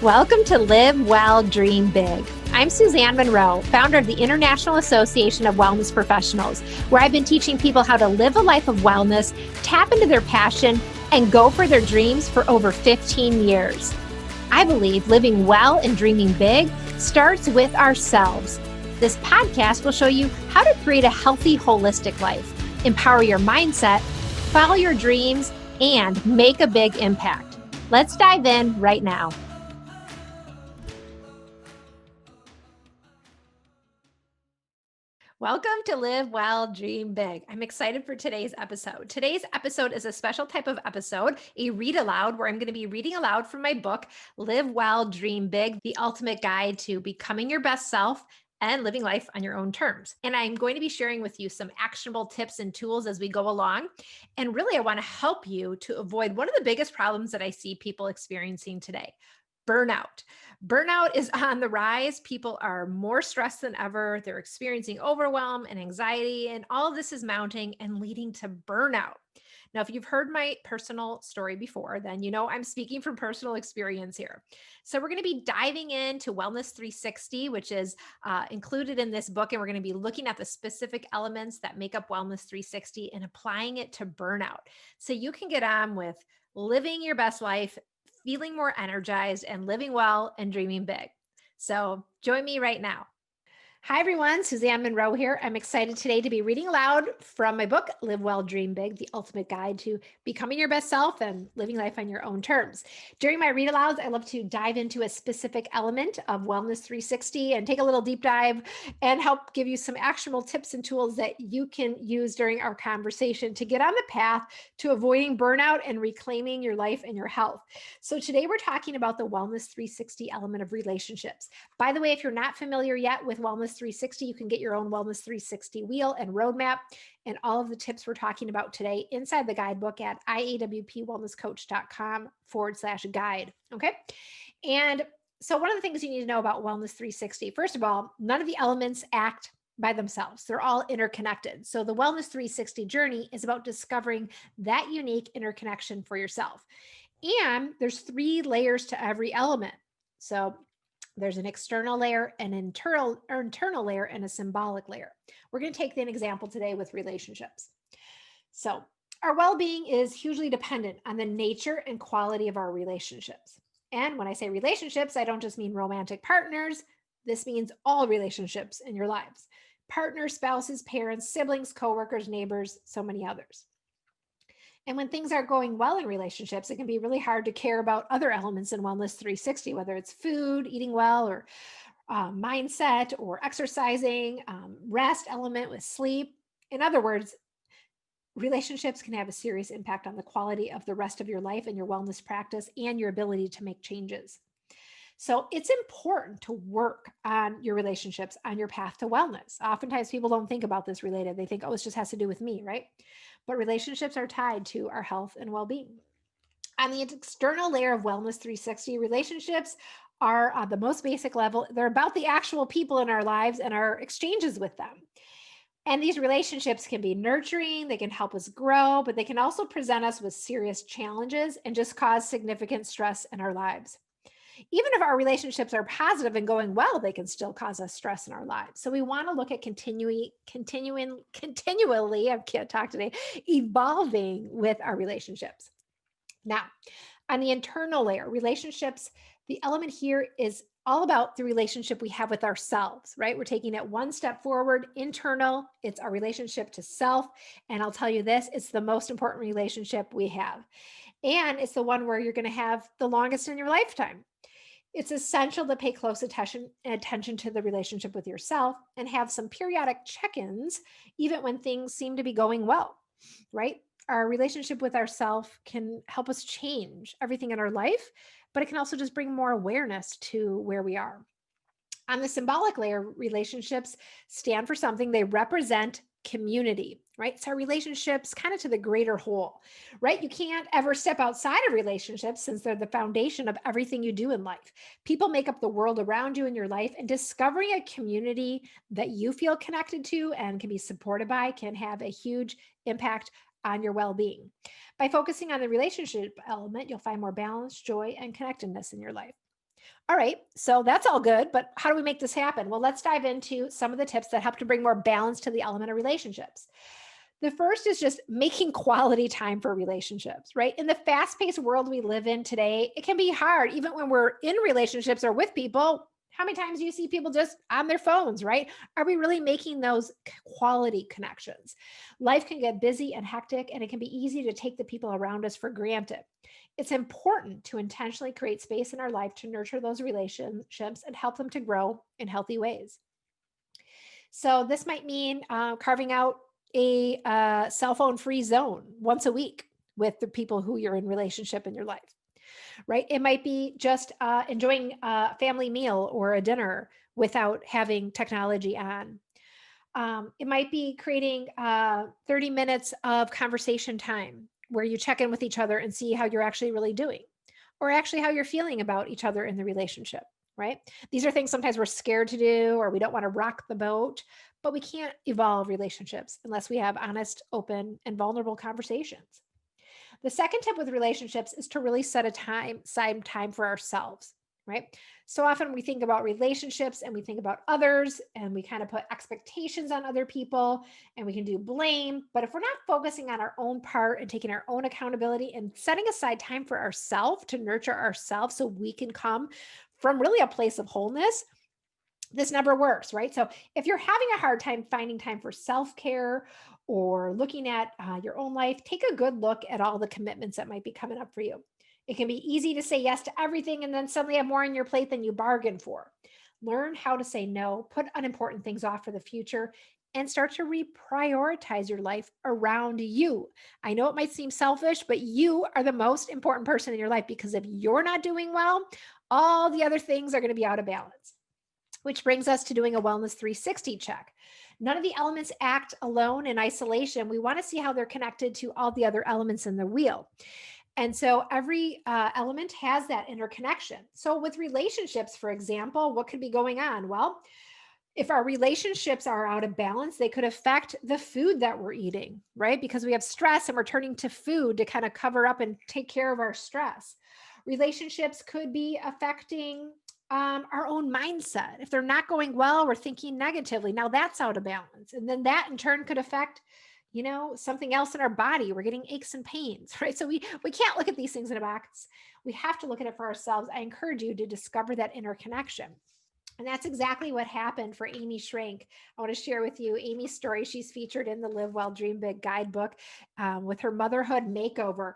Welcome to Live Well, Dream Big. I'm Suzanne Monroe, founder of the International Association of Wellness Professionals, where I've been teaching people how to live a life of wellness, tap into their passion, and go for their dreams for over 15 years. I believe living well and dreaming big starts with ourselves. This podcast will show you how to create a healthy, holistic life, empower your mindset, follow your dreams, and make a big impact. Let's dive in right now. Welcome to Live Well, Dream Big. I'm excited for today's episode. Today's episode is a special type of episode, a read aloud, where I'm going to be reading aloud from my book, Live Well, Dream Big, the ultimate guide to becoming your best self and living life on your own terms. And I'm going to be sharing with you some actionable tips and tools as we go along. And really, I want to help you to avoid one of the biggest problems that I see people experiencing today: burnout. Burnout is on the rise. People are more stressed than ever. They're experiencing overwhelm and anxiety, and all of this is mounting and leading to burnout. Now, if you've heard my personal story before, then you know I'm speaking from personal experience here. So we're going to be diving into Wellness 360, which is included in this book, and we're going to be looking at the specific elements that make up Wellness 360 and applying it to burnout, so you can get on with living your best life, feeling more energized, and living well and dreaming big. So join me right now. Hi, everyone. Suzanne Monroe here. I'm excited today to be reading aloud from my book, Live Well, Dream Big, the ultimate guide to becoming your best self and living life on your own terms. During my read alouds, I love to dive into a specific element of Wellness 360 and take a little deep dive and help give you some actionable tips and tools that you can use during our conversation to get on the path to avoiding burnout and reclaiming your life and your health. So today we're talking about the Wellness 360 element of relationships. By the way, if you're not familiar yet with Wellness 360, you can get your own Wellness 360 wheel and roadmap and all of the tips we're talking about today inside the guidebook at iawpwellnesscoach.com/guide. Okay. And so one of the things you need to know about Wellness 360, first of all, none of the elements act by themselves. They're all interconnected. So the Wellness 360 journey is about discovering that unique interconnection for yourself. And there's 3 layers to every element. So there's an external layer, an internal layer, and a symbolic layer. We're going to take an example today with relationships. So our well-being is hugely dependent on the nature and quality of our relationships. And when I say relationships, I don't just mean romantic partners. This means all relationships in your lives: partners, spouses, parents, siblings, coworkers, neighbors, so many others. And when things are going well in relationships, it can be really hard to care about other elements in Wellness 360, whether it's food, eating well, or mindset, or exercising, rest element with sleep. In other words, relationships can have a serious impact on the quality of the rest of your life and your wellness practice and your ability to make changes. So it's important to work on your relationships on your path to wellness. Oftentimes people don't think about this related. They think, oh, this just has to do with me, right? But relationships are tied to our health and well-being. On the external layer of Wellness 360, relationships are the most basic level. They're about the actual people in our lives and our exchanges with them. And these relationships can be nurturing, they can help us grow, but they can also present us with serious challenges and just cause significant stress in our lives. Even if our relationships are positive and going well, they can still cause us stress in our lives. So we want to look at continually, I can't talk today, evolving with our relationships. Now, on the internal layer, relationships, the element here is all about the relationship we have with ourselves, right? We're taking it one step forward. Internal, it's our relationship to self. And I'll tell you this, it's the most important relationship we have. And it's the one where you're going to have the longest in your lifetime. It's essential to pay close attention to the relationship with yourself and have some periodic check-ins, even when things seem to be going well, right? Our relationship with ourselves can help us change everything in our life, but it can also just bring more awareness to where we are. On the symbolic layer, relationships stand for something. They represent community, right? It's our relationships kind of to the greater whole, right? You can't ever step outside of relationships since they're the foundation of everything you do in life. People make up the world around you in your life, and discovering a community that you feel connected to and can be supported by can have a huge impact on your well-being. By focusing on the relationship element, you'll find more balance, joy, and connectedness in your life. All right, so that's all good, but how do we make this happen? Well, let's dive into some of the tips that help to bring more balance to the element of relationships. The first is just making quality time for relationships, right? In the fast paced world we live in today, it can be hard, even when we're in relationships or with people. How many times do you see people just on their phones, right? Are we really making those quality connections? Life can get busy and hectic, and it can be easy to take the people around us for granted. It's important to intentionally create space in our life to nurture those relationships and help them to grow in healthy ways. So this might mean carving out a cell phone free zone once a week with the people who you're in relationship in your life, right? It might be just enjoying a family meal or a dinner without having technology on. It might be creating 30 minutes of conversation time where you check in with each other and see how you're actually really doing, or actually how you're feeling about each other in the relationship, right? These are things sometimes we're scared to do, or we don't want to rock the boat, but we can't evolve relationships unless we have honest, open, and vulnerable conversations. The second tip with relationships is to really set aside time for ourselves, right? So often we think about relationships and we think about others and we kind of put expectations on other people and we can do blame. But if we're not focusing on our own part and taking our own accountability and setting aside time for ourselves to nurture ourselves so we can come from really a place of wholeness, this never works, right? So if you're having a hard time finding time for self-care or looking at your own life, take a good look at all the commitments that might be coming up for you. It can be easy to say yes to everything and then suddenly have more on your plate than you bargained for. Learn how to say no, put unimportant things off for the future, and start to reprioritize your life around you. I know it might seem selfish, but you are the most important person in your life, because if you're not doing well, all the other things are going to be out of balance. Which brings us to doing a wellness 360 check. None of the elements act alone in isolation. We want to see how they're connected to all the other elements in the wheel. And so every element has that interconnection. So with relationships, for example, what could be going on? Well, if our relationships are out of balance, they could affect the food that we're eating, right? Because we have stress and we're turning to food to kind of cover up and take care of our stress. Relationships could be affecting our own mindset. If they're not going well, we're thinking negatively. Now that's out of balance. And then that in turn could affect, something else in our body. We're getting aches and pains, right? So we can't look at these things in a box. We have to look at it for ourselves. I encourage you to discover that interconnection. And that's exactly what happened for Amy Schrank. I want to share with you Amy's story. She's featured in the Live Well, Dream Big guidebook with her motherhood makeover.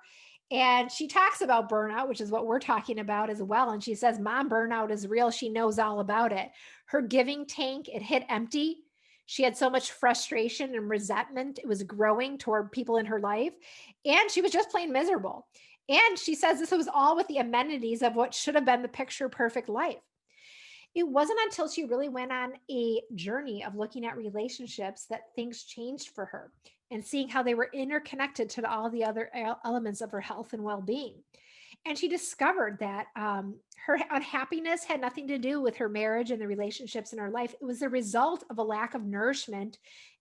And she talks about burnout, which is what we're talking about as well. And she says, Mom, burnout is real. She knows all about it. Her giving tank, it hit empty. She had so much frustration and resentment. It was growing toward people in her life. And she was just plain miserable. And she says this was all with the amenities of what should have been the picture perfect life. It wasn't until she really went on a journey of looking at relationships that things changed for her and seeing how they were interconnected to all the other elements of her health and well-being. And she discovered that her unhappiness had nothing to do with her marriage and the relationships in her life. It was the result of a lack of nourishment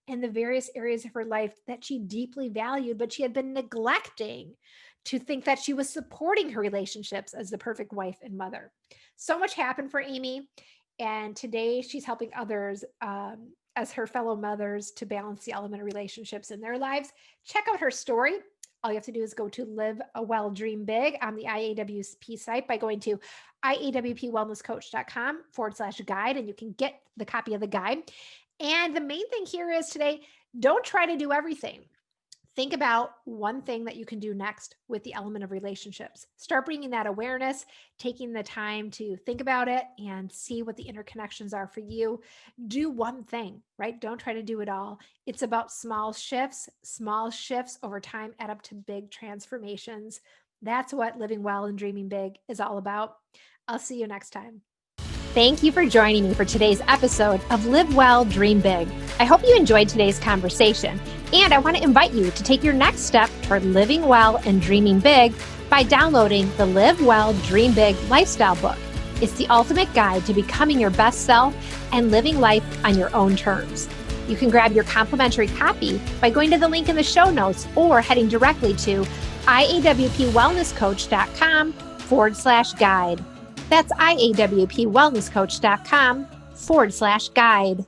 in the various areas of her life that she deeply valued, but she had been neglecting to think that she was supporting her relationships as the perfect wife and mother. So much happened for Amy. And today she's helping others as her fellow mothers to balance the element of relationships in their lives. Check out her story. All you have to do is go to Live a Well, Dream Big on the IAWP site by going to iawpwellnesscoach.com/guide, and you can get the copy of the guide. And the main thing here is today, don't try to do everything. Think about one thing that you can do next with the element of relationships. Start bringing that awareness, taking the time to think about it and see what the interconnections are for you. Do one thing, right? Don't try to do it all. It's about small shifts. Small shifts over time add up to big transformations. That's what living well and dreaming big is all about. I'll see you next time. Thank you for joining me for today's episode of Live Well, Dream Big. I hope you enjoyed today's conversation, and I want to invite you to take your next step toward living well and dreaming big by downloading the Live Well, Dream Big lifestyle book. It's the ultimate guide to becoming your best self and living life on your own terms. You can grab your complimentary copy by going to the link in the show notes or heading directly to iawpwellnesscoach.com/guide. That's iawpwellnesscoach.com/guide.